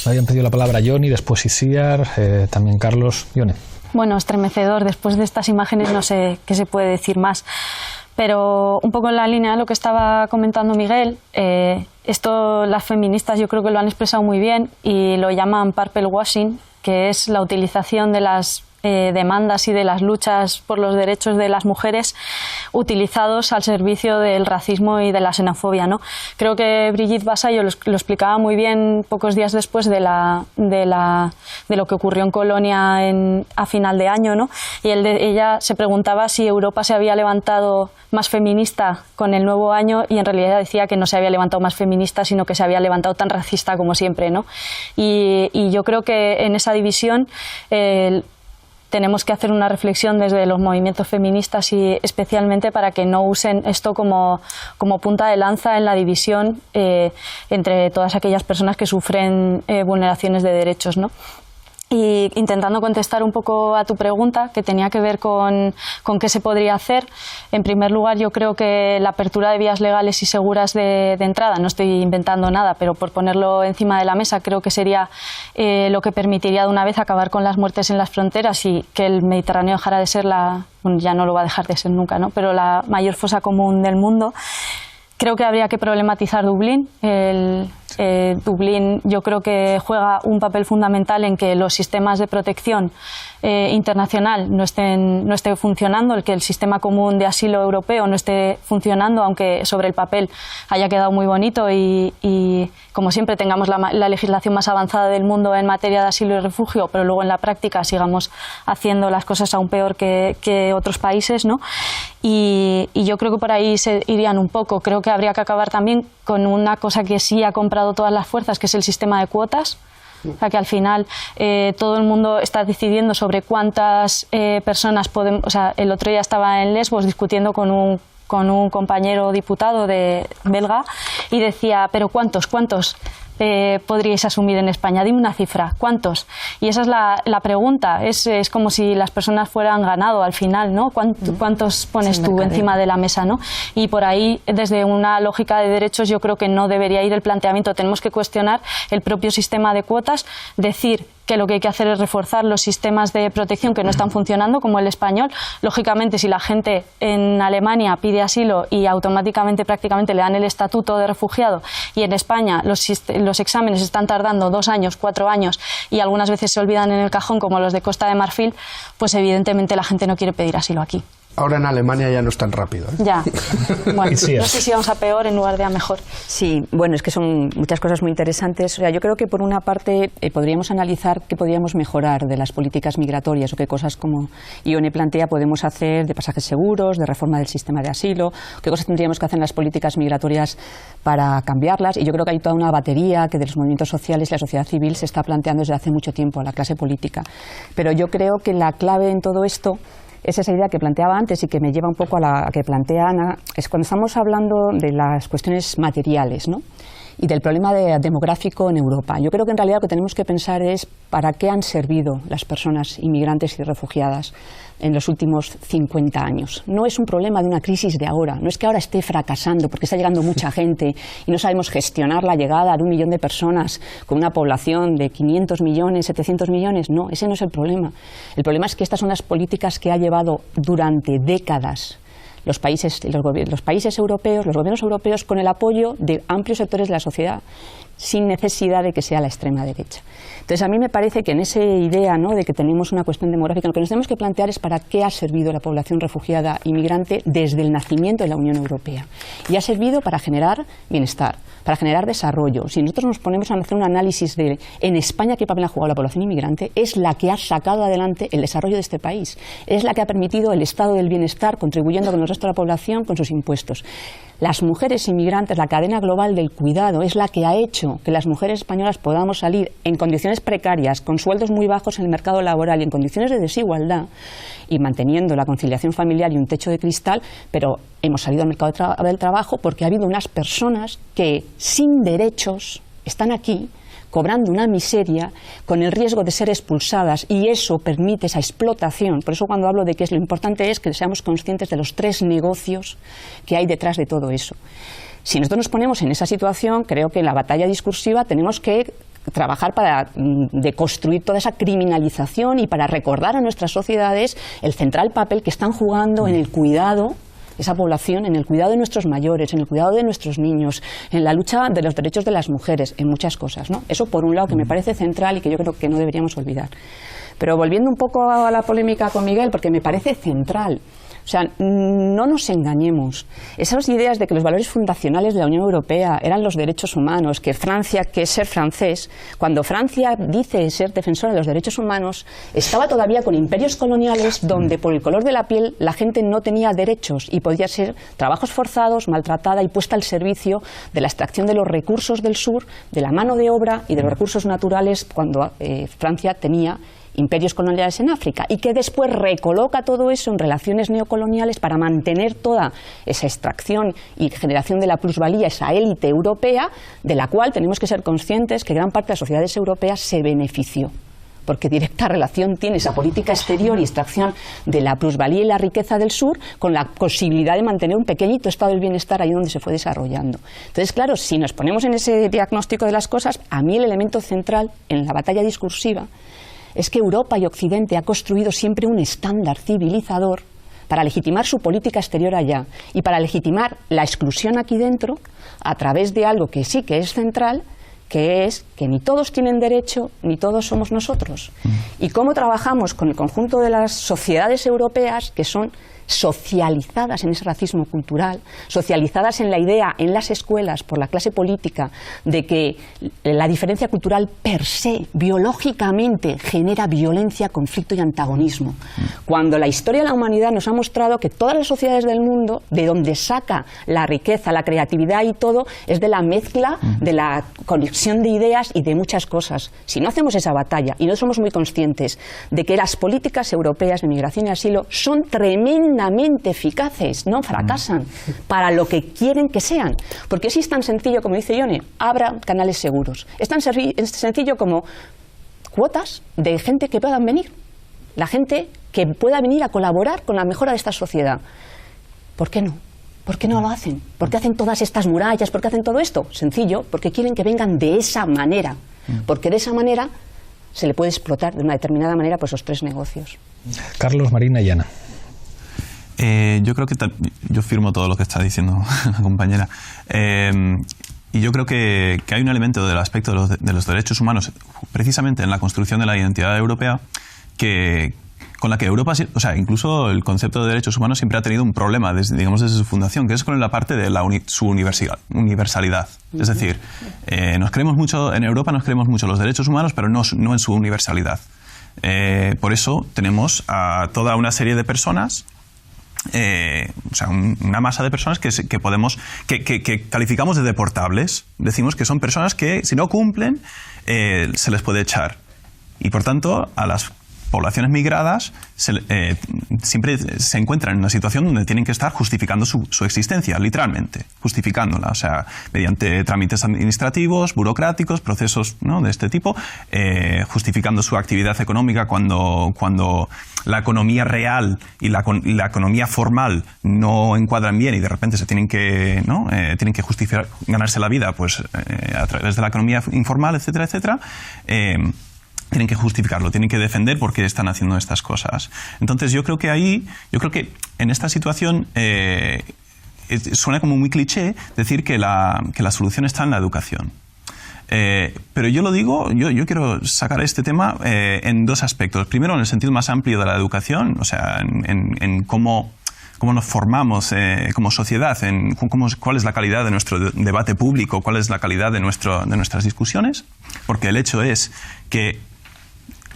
Habían pedido la palabra Joni, después Isiar, también Carlos. Joni. Bueno, estremecedor. Después de estas imágenes no sé qué se puede decir más. Pero un poco en la línea de lo que estaba comentando Miguel, esto las feministas yo creo que lo han expresado muy bien y lo llaman purple washing, que es la utilización de las demandas y de las luchas por los derechos de las mujeres utilizados al servicio del racismo y de la xenofobia, ¿no? Creo que Brigitte Vasallo lo explicaba muy bien pocos días después de lo que ocurrió en Colonia a final de año, ¿no? Y ella se preguntaba si Europa se había levantado más feminista con el nuevo año, y en realidad decía que no se había levantado más feminista, sino que se había levantado tan racista como siempre, ¿no? Y yo creo que en esa división tenemos que hacer una reflexión desde los movimientos feministas, y especialmente para que no usen esto como punta de lanza en la división entre todas aquellas personas que sufren vulneraciones de derechos, ¿no? Y intentando contestar un poco a tu pregunta, que tenía que ver con qué se podría hacer. En primer lugar, yo creo que la apertura de vías legales y seguras de entrada, no estoy inventando nada, pero por ponerlo encima de la mesa, creo que sería lo que permitiría de una vez acabar con las muertes en las fronteras y que el Mediterráneo dejara de ser bueno, ya no lo va a dejar de ser nunca, ¿no? Pero la mayor fosa común del mundo. Creo que habría que problematizar Dublín, Dublín yo creo que juega un papel fundamental en que los sistemas de protección internacional no esté funcionando, el que el sistema común de asilo europeo no esté funcionando, aunque sobre el papel haya quedado muy bonito y como siempre tengamos la legislación más avanzada del mundo en materia de asilo y refugio, pero luego en la práctica sigamos haciendo las cosas aún peor que otros países, ¿no? Y yo creo que por ahí se irían un poco. Creo que habría que acabar también con una cosa que sí ha comprado todas las fuerzas, que es el sistema de cuotas. O sea, que al final todo el mundo está decidiendo sobre cuántas personas podemos... O sea, el otro día estaba en Lesbos discutiendo con un compañero diputado belga y decía, pero ¿cuántos podríais asumir en España? Dime una cifra, ¿cuántos? Y esa es la pregunta, es como si las personas fueran ganado al final, ¿no? ¿Cuántos pones tú encima de la mesa, ¿no? Y por ahí, desde una lógica de derechos, yo creo que no debería ir el planteamiento. Tenemos que cuestionar el propio sistema de cuotas, decir que lo que hay que hacer es reforzar los sistemas de protección que no están funcionando, como el español. Lógicamente, si la gente en Alemania pide asilo y automáticamente prácticamente le dan el estatuto de refugiado, y en España los exámenes están tardando 2 años, 4 años y algunas veces se olvidan en el cajón, como los de Costa de Marfil, pues evidentemente la gente no quiere pedir asilo aquí. Ahora en Alemania ya no es tan rápido, ¿eh? Ya. Bueno, no sé si vamos a peor en lugar de a mejor. Sí, bueno, es que son muchas cosas muy interesantes. O sea, yo creo que por una parte podríamos analizar qué podríamos mejorar de las políticas migratorias o qué cosas, como Ione plantea, podemos hacer de pasajes seguros, de reforma del sistema de asilo, qué cosas tendríamos que hacer en las políticas migratorias para cambiarlas. Y yo creo que hay toda una batería que de los movimientos sociales y la sociedad civil se está planteando desde hace mucho tiempo a la clase política. Pero yo creo que la clave en todo esto es esa idea que planteaba antes y que me lleva un poco a la que plantea Ana, es cuando estamos hablando de las cuestiones materiales, ¿no? Y del problema demográfico en Europa. Yo creo que en realidad lo que tenemos que pensar es para qué han servido las personas inmigrantes y refugiadas en los últimos 50 años. No es un problema de una crisis de ahora, no es que ahora esté fracasando porque está llegando mucha gente y no sabemos gestionar la llegada de 1 millón de personas con una población de 500 millones, 700 millones. No, ese no es el problema. El problema es que estas son las políticas que ha llevado durante décadas los países europeos, los gobiernos europeos, con el apoyo de amplios sectores de la sociedad, sin necesidad de que sea la extrema derecha. Entonces, a mí me parece que en esa idea, ¿no?, de que tenemos una cuestión demográfica, lo que nos tenemos que plantear es para qué ha servido la población refugiada inmigrante desde el nacimiento de la Unión Europea. Y ha servido para generar bienestar, para generar desarrollo. Si nosotros nos ponemos a hacer un análisis de en España qué papel ha jugado la población inmigrante, es la que ha sacado adelante el desarrollo de este país, es la que ha permitido el estado del bienestar, contribuyendo con el resto de la población con sus impuestos. Las mujeres inmigrantes, la cadena global del cuidado, es la que ha hecho que las mujeres españolas podamos salir en condiciones precarias, con sueldos muy bajos en el mercado laboral y en condiciones de desigualdad, y manteniendo la conciliación familiar y un techo de cristal, pero hemos salido al mercado del trabajo porque ha habido unas personas que sin derechos están aquí cobrando una miseria con el riesgo de ser expulsadas, y eso permite esa explotación. Por eso cuando hablo de que lo importante es que seamos conscientes de los 3 negocios que hay detrás de todo eso. Si nosotros nos ponemos en esa situación, creo que en la batalla discursiva tenemos que trabajar para deconstruir toda esa criminalización y para recordar a nuestras sociedades el central papel que están jugando en el cuidado, esa población, en el cuidado de nuestros mayores, en el cuidado de nuestros niños, en la lucha de los derechos de las mujeres, en muchas cosas, ¿no? Eso por un lado que me parece central y que yo creo que no deberíamos olvidar. Pero volviendo un poco a la polémica con Miguel, porque me parece central. O sea, no nos engañemos. Esas ideas de que los valores fundacionales de la Unión Europea eran los derechos humanos, que Francia, que es ser francés, cuando Francia dice ser defensora de los derechos humanos, estaba todavía con imperios coloniales donde por el color de la piel la gente no tenía derechos y podía ser trabajos forzados, maltratada y puesta al servicio de la extracción de los recursos del sur, de la mano de obra y de los recursos naturales cuando Francia tenía imperios coloniales en África, y que después recoloca todo eso en relaciones neocoloniales para mantener toda esa extracción y generación de la plusvalía, esa élite europea, de la cual tenemos que ser conscientes que gran parte de las sociedades europeas se benefició, porque directa relación tiene esa política exterior y extracción de la plusvalía y la riqueza del sur con la posibilidad de mantener un pequeñito estado del bienestar ahí donde se fue desarrollando. Entonces, claro, si nos ponemos en ese diagnóstico de las cosas, a mí el elemento central en la batalla discursiva es que Europa y Occidente ha construido siempre un estándar civilizador para legitimar su política exterior allá y para legitimar la exclusión aquí dentro a través de algo que sí que es central, que es que ni todos tienen derecho ni todos somos nosotros. Y cómo trabajamos con el conjunto de las sociedades europeas que son socializadas en ese racismo cultural, socializadas en la idea en las escuelas por la clase política de que la diferencia cultural per se, biológicamente, genera violencia, conflicto y antagonismo. Cuando la historia de la humanidad nos ha mostrado que todas las sociedades del mundo, de donde saca la riqueza, la creatividad y todo, es de la mezcla, de la conexión de ideas y de muchas cosas. Si no hacemos esa batalla y no somos muy conscientes de que las políticas europeas de migración y asilo son tremendamente eficaces, no fracasan para lo que quieren que sean, porque es tan sencillo como dice Ione, abra canales seguros, es tan sencillo como cuotas de gente que puedan venir, la gente que pueda venir a colaborar con la mejora de esta sociedad. ¿Por qué no? ¿Por qué no lo hacen? ¿Por qué hacen todas estas murallas? ¿Por qué hacen todo esto? Sencillo, porque quieren que vengan de esa manera, porque de esa manera se le puede explotar de una determinada manera pues los tres negocios. Carlos, Marina y Ana. Yo creo que yo firmo todo lo que está diciendo la compañera. Y yo creo que hay un elemento del aspecto de los derechos humanos, precisamente en la construcción de la identidad europea, con la que Europa, o sea, incluso el concepto de derechos humanos siempre ha tenido un problema, desde su fundación, que es con la parte de su universalidad. Es decir, nos creemos mucho, en Europa nos creemos mucho los derechos humanos, pero no en su universalidad. Por eso tenemos a toda una serie de personas, o sea, una masa de personas que calificamos de deportables. Decimos que son personas que, si no cumplen, se les puede echar. Y, por tanto, a las poblaciones migradas siempre se encuentran en una situación donde tienen que estar justificando su existencia, literalmente, justificándola, o sea, mediante trámites administrativos, burocráticos, procesos, ¿no?, de este tipo, justificando su actividad económica cuando la economía real y la economía formal no encuadran bien y de repente se tienen que justificar, ganarse la vida pues a través de la economía informal, etcétera, etcétera. Tienen que justificarlo, tienen que defender por qué están haciendo estas cosas. Entonces yo creo que en esta situación suena como muy cliché decir que la solución está en la educación. Pero yo lo digo, yo quiero sacar este tema en dos aspectos. Primero, en el sentido más amplio de la educación, o sea, en cómo nos formamos como sociedad, cuál es la calidad de nuestro debate público, cuál es la calidad de nuestras discusiones, porque el hecho es que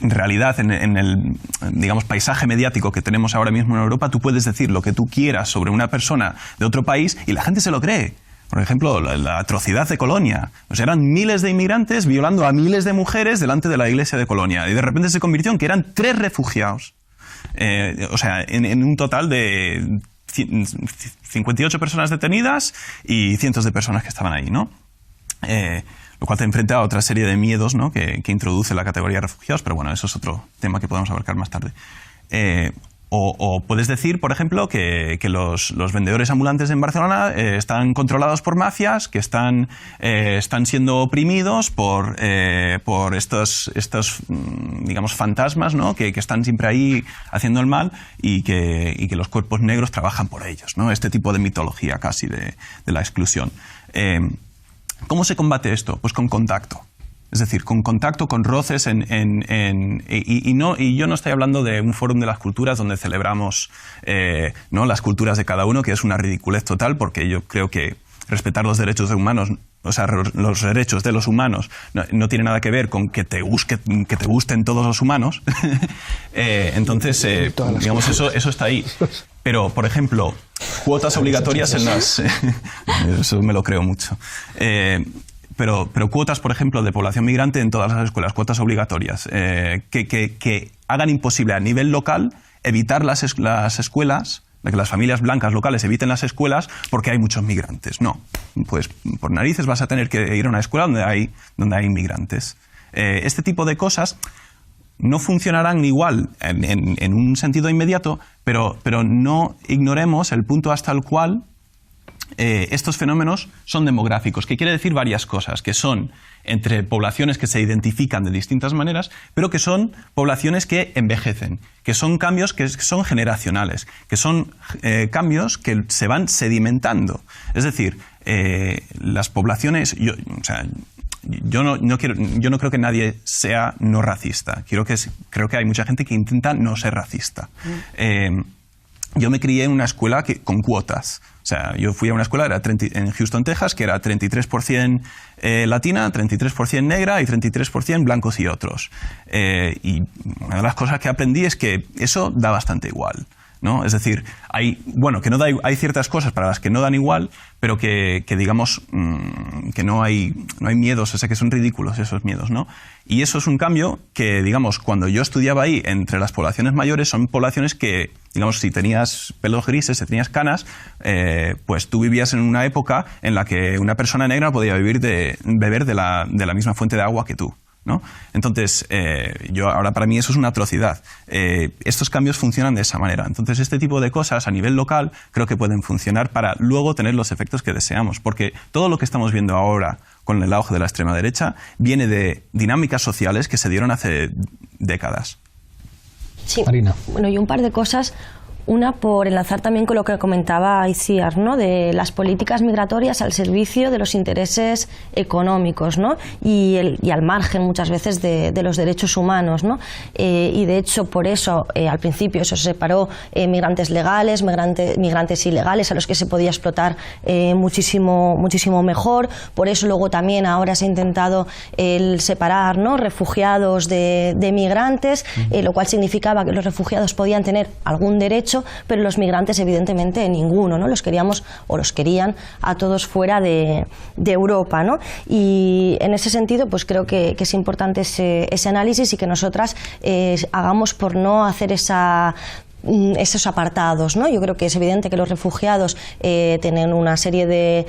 en realidad, en el, digamos, paisaje mediático que tenemos ahora mismo en Europa, tú puedes decir lo que tú quieras sobre una persona de otro país y la gente se lo cree. Por ejemplo, la atrocidad de Colonia. O sea, eran miles de inmigrantes violando a miles de mujeres delante de la iglesia de Colonia. Y de repente se convirtió en que eran 3 refugiados. O sea, en un total de 58 personas detenidas y cientos de personas que estaban ahí, ¿no? Lo cual te enfrenta a otra serie de miedos, ¿no?, que introduce la categoría de refugiados, pero bueno, eso es otro tema que podemos abarcar más tarde. O puedes decir, por ejemplo, que los vendedores ambulantes en Barcelona están controlados por mafias, que están siendo oprimidos por estos digamos, fantasmas, ¿no?, que están siempre ahí haciendo el mal y que los cuerpos negros trabajan por ellos, ¿no? Este tipo de mitología casi de la exclusión. ¿Cómo se combate esto? Pues con contacto. Es decir, con contacto, con roces, y yo no estoy hablando de un fórum de las culturas donde celebramos ¿no?, las culturas de cada uno, que es una ridiculez total, porque yo creo que respetar los derechos de humanos, o sea, los derechos de los humanos, no tiene nada que ver con que te gusten todos los humanos. Entonces, digamos, eso está ahí. Pero, por ejemplo, cuotas obligatorias en las... eso me lo creo mucho. Pero cuotas, por ejemplo, de población migrante en todas las escuelas, cuotas obligatorias, que hagan imposible a nivel local evitar las escuelas, que las familias blancas locales eviten las escuelas porque hay muchos migrantes. No, pues por narices vas a tener que ir a una escuela donde hay inmigrantes. Este tipo de cosas no funcionarán igual en un sentido inmediato, pero no ignoremos el punto hasta el cual estos fenómenos son demográficos, que quiere decir varias cosas, que son entre poblaciones que se identifican de distintas maneras, pero que son poblaciones que envejecen, que son cambios que son generacionales, que son cambios que se van sedimentando. Es decir, las poblaciones... yo no creo que nadie sea no racista. Creo que hay mucha gente que intenta no ser racista. Yo me crié en una escuela con cuotas. O sea, yo fui a una escuela en Houston, Texas, que era 33% latina, 33% negra y 33% blancos y otros. Y una de las cosas que aprendí es que eso da bastante igual, ¿no? Es decir, hay ciertas cosas para las que no dan igual, pero que digamos que no hay miedos, o sea, que son ridículos esos miedos, ¿no? Y eso es un cambio que, digamos, cuando yo estudiaba ahí, entre las poblaciones mayores, son poblaciones que, digamos, si tenías pelos grises, si tenías canas, pues tú vivías en una época en la que una persona negra podía beber de la misma fuente de agua que tú, ¿no? Entonces, ahora para mí eso es una atrocidad. Estos cambios funcionan de esa manera. Entonces, este tipo de cosas a nivel local creo que pueden funcionar para luego tener los efectos que deseamos. Porque todo lo que estamos viendo ahora con el auge de la extrema derecha viene de dinámicas sociales que se dieron hace décadas. Sí. Marina. Bueno, y un par de cosas. Una, por enlazar también con lo que comentaba Itziar, ¿no? De las políticas migratorias al servicio de los intereses económicos, ¿no? y al margen muchas veces de los derechos humanos, ¿no? Y de hecho por eso al principio eso se separó migrantes legales, migrantes ilegales, a los que se podía explotar muchísimo mejor. Por eso luego también ahora se ha intentado el separar, ¿no? Refugiados de migrantes, lo cual significaba que los refugiados podían tener algún derecho, pero los migrantes evidentemente ninguno, ¿no? Los querían a todos fuera de Europa, ¿no? Y en ese sentido pues creo que es importante ese análisis y que nosotras hagamos por no hacer esos apartados, ¿no? Yo creo que es evidente que los refugiados tienen una serie de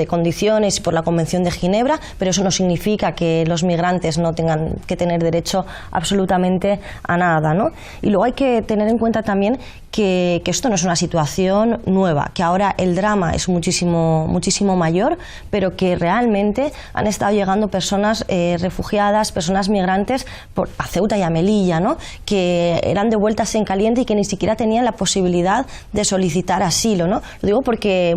condiciones por la Convención de Ginebra, pero eso no significa que los migrantes no tengan que tener derecho absolutamente a nada, ¿no? Y luego hay que tener en cuenta también que esto no es una situación nueva, que ahora el drama es muchísimo mayor, pero que realmente han estado llegando personas refugiadas, personas migrantes a Ceuta y a Melilla, ¿no? Que eran devueltas en caliente y que ni siquiera tenían la posibilidad de solicitar asilo, ¿no? Lo digo porque,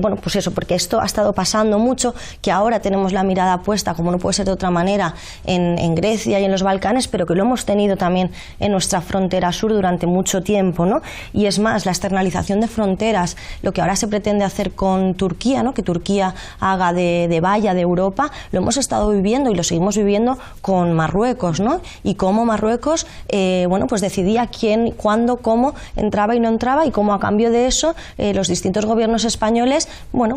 porque esto ha estado pasando mucho, que ahora tenemos la mirada puesta, como no puede ser de otra manera, en Grecia y en los Balcanes, pero que lo hemos tenido también en nuestra frontera sur durante mucho tiempo, ¿no? Y es más, la externalización de fronteras, lo que ahora se pretende hacer con Turquía, ¿no? Que Turquía haga de valla de Europa, lo hemos estado viviendo y lo seguimos viviendo con Marruecos, ¿no? Y cómo Marruecos pues decidía quién, cuándo, cómo entraba y no entraba, y cómo a cambio de eso los distintos gobiernos españoles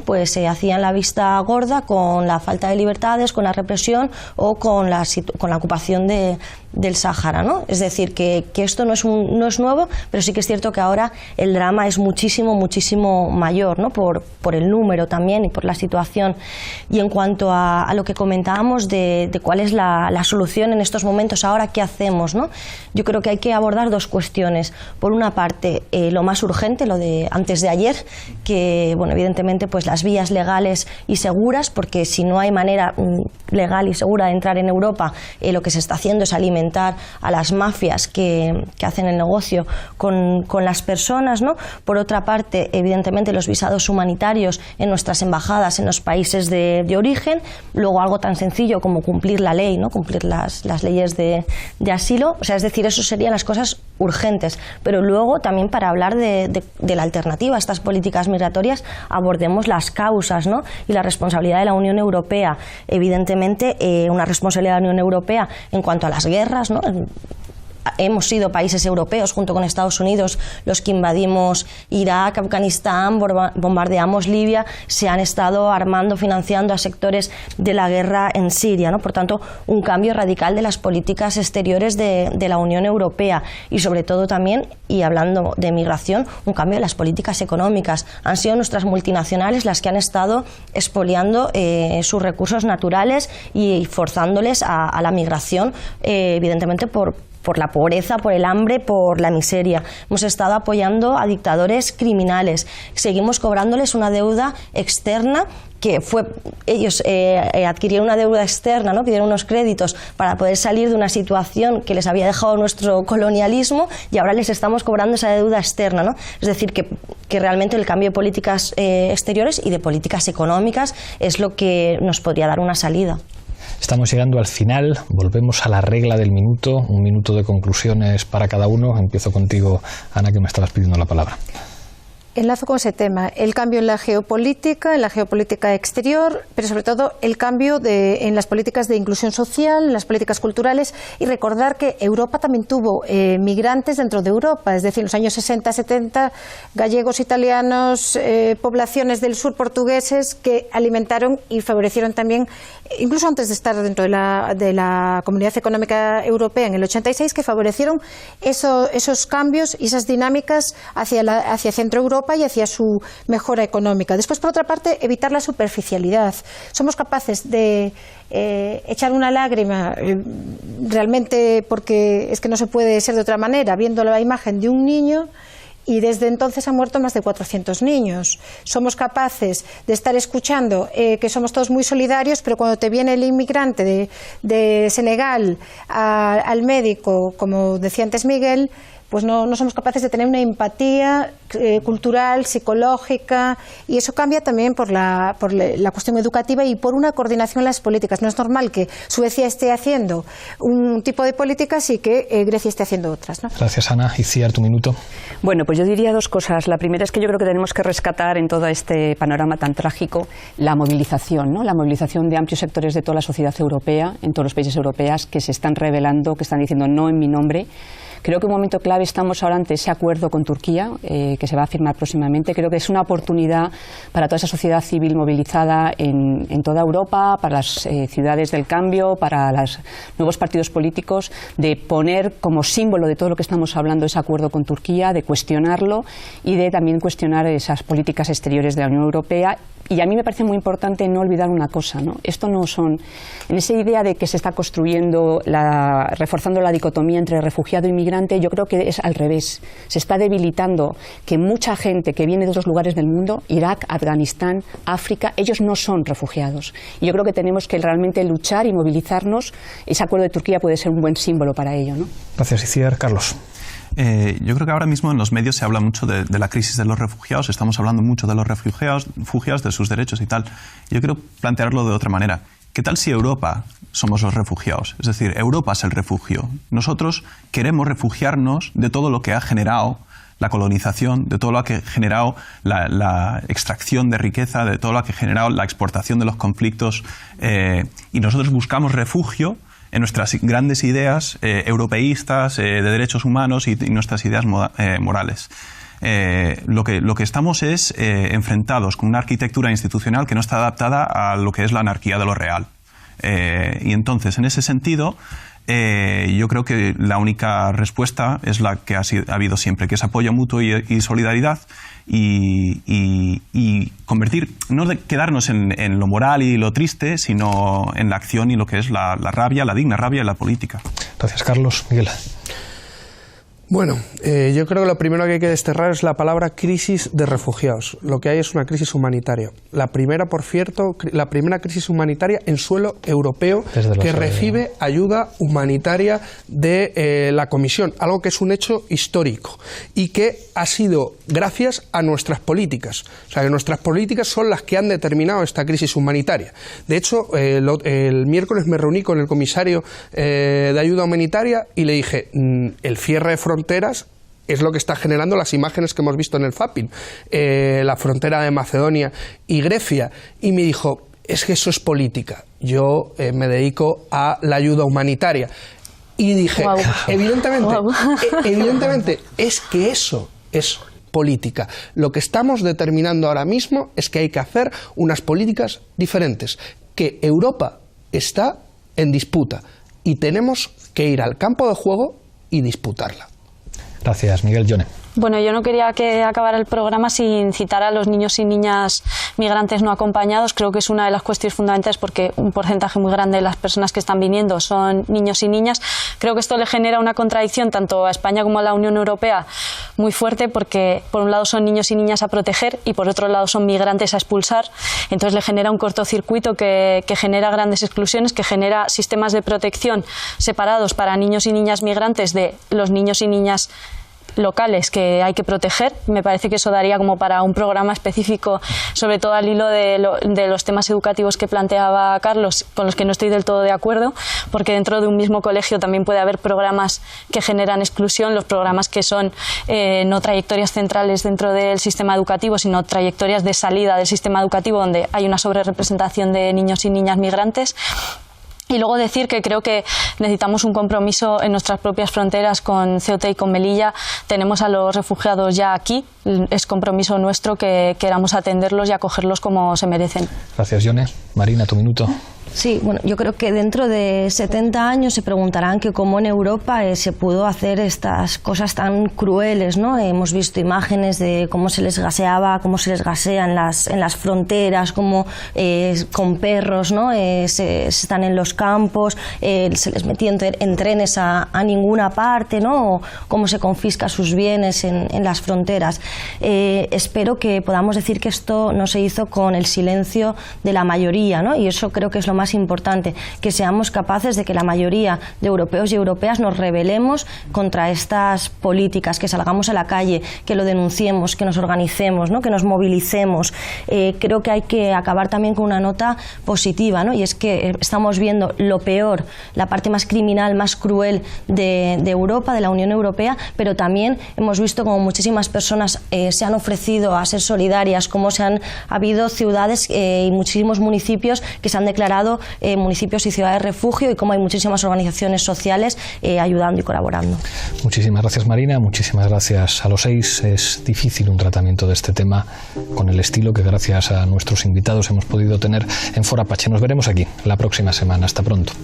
pues hacían la vista gorda con la falta de libertades, con la represión o con la ocupación del Sáhara, ¿no? Es decir, que esto no es nuevo, pero sí que es cierto que ahora el drama es muchísimo mayor, ¿no? Por el número también y por la situación. Y en cuanto a lo que comentábamos de cuál es la solución en estos momentos, ahora qué hacemos, ¿no? Yo creo que hay que abordar dos cuestiones. Por una parte, lo más urgente, lo de antes de ayer, que evidentemente pues las vías legales y seguras, porque si no hay manera legal y segura de entrar en Europa, lo que se está haciendo es alimentar a las mafias que hacen el negocio con las personas, ¿no? Por otra parte, evidentemente los visados humanitarios en nuestras embajadas en los países de origen, luego algo tan sencillo como cumplir la ley, ¿no? Cumplir las leyes de asilo, o sea, es decir, eso serían las cosas urgentes, pero luego también para hablar de la alternativa a estas políticas migratorias abordemos las causas, ¿no? Y la responsabilidad de la Unión Europea, evidentemente una responsabilidad de la Unión Europea en cuanto a las guerras, ¿no? Hemos sido países europeos junto con Estados Unidos los que invadimos Irak, Afganistán, bombardeamos Libia, se han estado armando, financiando a sectores de la guerra en Siria, ¿no? Por tanto, un cambio radical de las políticas exteriores de la Unión Europea y sobre todo también, y hablando de migración, un cambio de las políticas económicas. Han sido nuestras multinacionales las que han estado expoliando sus recursos naturales y forzándoles a la migración, evidentemente por la pobreza, por el hambre, por la miseria. Hemos estado apoyando a dictadores criminales. Seguimos cobrándoles una deuda externa que fue, ellos adquirieron una deuda externa, ¿no? Pidieron unos créditos para poder salir de una situación que les había dejado nuestro colonialismo y ahora les estamos cobrando esa deuda externa, ¿no? Es decir, que realmente el cambio de políticas exteriores y de políticas económicas es lo que nos podría dar una salida. Estamos llegando al final, volvemos a la regla del minuto, un minuto de conclusiones para cada uno. Empiezo contigo, Ana, que me estabas pidiendo la palabra. Enlazo con ese tema, el cambio en la geopolítica exterior, pero sobre todo el cambio en las políticas de inclusión social, en las políticas culturales, y recordar que Europa también tuvo migrantes dentro de Europa, es decir, en los años 60-70, gallegos, italianos, poblaciones del sur portugueses que alimentaron y favorecieron también, incluso antes de estar dentro de la Comunidad Económica Europea en el 86, que favorecieron esos cambios y esas dinámicas hacia Centro Europa y hacia su mejora económica. Después, por otra parte, evitar la superficialidad. Somos capaces de echar una lágrima realmente, porque es que no se puede ser de otra manera, viendo la imagen de un niño, y desde entonces han muerto más de 400 niños. Somos capaces de estar escuchando que somos todos muy solidarios, pero cuando te viene el inmigrante de Senegal al médico, como decía antes Miguel, pues no somos capaces de tener una empatía cultural, psicológica, y eso cambia también por la cuestión educativa y por una coordinación en las políticas. No es normal que Suecia esté haciendo un tipo de políticas y que Grecia esté haciendo otras, ¿no? Gracias, Ana. Iciar, tu minuto. Bueno, pues yo diría dos cosas. La primera es que yo creo que tenemos que rescatar en todo este panorama tan trágico la movilización, ¿no? La movilización de amplios sectores de toda la sociedad europea, en todos los países europeos, que se están rebelando, que están diciendo no en mi nombre. Creo que un momento clave estamos ahora ante ese acuerdo con Turquía, que se va a firmar próximamente. Creo que es una oportunidad para toda esa sociedad civil movilizada en toda Europa, para las ciudades del cambio, para los nuevos partidos políticos, de poner como símbolo de todo lo que estamos hablando ese acuerdo con Turquía, de cuestionarlo y de también cuestionar esas políticas exteriores de la Unión Europea. Y a mí me parece muy importante no olvidar una cosa, ¿no? Esto no son, en esa idea de que se está construyendo, reforzando la dicotomía entre refugiado e inmigrante, yo creo que es al revés. Se está debilitando que mucha gente que viene de otros lugares del mundo, Irak, Afganistán, África, ellos no son refugiados. Y yo creo que tenemos que realmente luchar y movilizarnos. Ese acuerdo de Turquía puede ser un buen símbolo para ello, ¿no? Gracias, Iciar. Carlos. Yo creo que ahora mismo en los medios se habla mucho de la crisis de los refugiados, estamos hablando mucho de los refugiados, de sus derechos y tal. Yo quiero plantearlo de otra manera. ¿Qué tal si Europa somos los refugiados? Es decir, Europa es el refugio. Nosotros queremos refugiarnos de todo lo que ha generado la colonización, de todo lo que ha generado la extracción de riqueza, de todo lo que ha generado la exportación de los conflictos, y nosotros buscamos refugio en nuestras grandes ideas europeístas de derechos humanos y nuestras ideas morales. Lo que estamos es enfrentados con una arquitectura institucional que no está adaptada a lo que es la anarquía de lo real. Y entonces, en ese sentido, yo creo que la única respuesta es la que ha habido siempre, que es apoyo mutuo y solidaridad, y convertir, no de quedarnos en lo moral y lo triste, sino en la acción y lo que es la rabia, la digna rabia en la política. Gracias, Carlos. Miguel. Bueno, yo creo que lo primero que hay que desterrar es la palabra crisis de refugiados. Lo que hay es una crisis humanitaria. La primera, por cierto, la primera crisis humanitaria en suelo europeo que recibe ayuda humanitaria de la Comisión, algo que es un hecho histórico y que ha sido gracias a nuestras políticas. O sea, que nuestras políticas son las que han determinado esta crisis humanitaria. De hecho, el miércoles me reuní con el comisario de ayuda humanitaria y le dije, el cierre de fronteras es lo que está generando las imágenes que hemos visto en el FAPIN, la frontera de Macedonia y Grecia, y me dijo, es que eso es política, yo me dedico a la ayuda humanitaria. Y dije, wow. Evidentemente, es que eso es política. Lo que estamos determinando ahora mismo es que hay que hacer unas políticas diferentes, que Europa está en disputa y tenemos que ir al campo de juego y disputarla. Gracias, Miguel. Yone. Bueno, yo no quería que acabara el programa sin citar a los niños y niñas migrantes no acompañados. Creo que es una de las cuestiones fundamentales porque un porcentaje muy grande de las personas que están viniendo son niños y niñas. Creo que esto le genera una contradicción tanto a España como a la Unión Europea muy fuerte porque por un lado son niños y niñas a proteger y por otro lado son migrantes a expulsar. Entonces le genera un cortocircuito que genera grandes exclusiones, que genera sistemas de protección separados para niños y niñas migrantes de los niños y niñas locales que hay que proteger. Me parece que eso daría como para un programa específico, sobre todo al hilo de los temas educativos que planteaba Carlos, con los que no estoy del todo de acuerdo, porque dentro de un mismo colegio también puede haber programas que generan exclusión, los programas que son no trayectorias centrales dentro del sistema educativo, sino trayectorias de salida del sistema educativo donde hay una sobrerepresentación de niños y niñas migrantes. Y luego decir que creo que necesitamos un compromiso en nuestras propias fronteras con Ceuta y con Melilla. Tenemos a los refugiados ya aquí, es compromiso nuestro que queramos atenderlos y acogerlos como se merecen. Gracias, Yone. Marina, tu minuto. Sí, bueno, yo creo que dentro de 70 años se preguntarán que cómo en Europa se pudo hacer estas cosas tan crueles, ¿no? Hemos visto imágenes de cómo se les gaseaba, cómo se les gasea en las fronteras, cómo con perros, ¿no? Se están en los campos, se les metía en trenes a ninguna parte, ¿no? O cómo se confisca sus bienes en las fronteras. Espero que podamos decir que esto no se hizo con el silencio de la mayoría, ¿no? Y eso creo que es lo más importante, que seamos capaces de que la mayoría de europeos y europeas nos rebelemos contra estas políticas, que salgamos a la calle, que lo denunciemos, que nos organicemos, ¿no? Que nos movilicemos. Creo que hay que acabar también con una nota positiva, ¿no? Y es que estamos viendo lo peor, la parte más criminal, más cruel de Europa, de la Unión Europea, pero también hemos visto como muchísimas personas se han ofrecido a ser solidarias, como ha habido ciudades y muchísimos municipios que se han declarado municipios y ciudades de refugio, y como hay muchísimas organizaciones sociales ayudando y colaborando. Muchísimas gracias, Marina, muchísimas gracias a los 6. Es difícil un tratamiento de este tema con el estilo que gracias a nuestros invitados hemos podido tener en Foro Apache. Nos veremos aquí la próxima semana. Hasta pronto.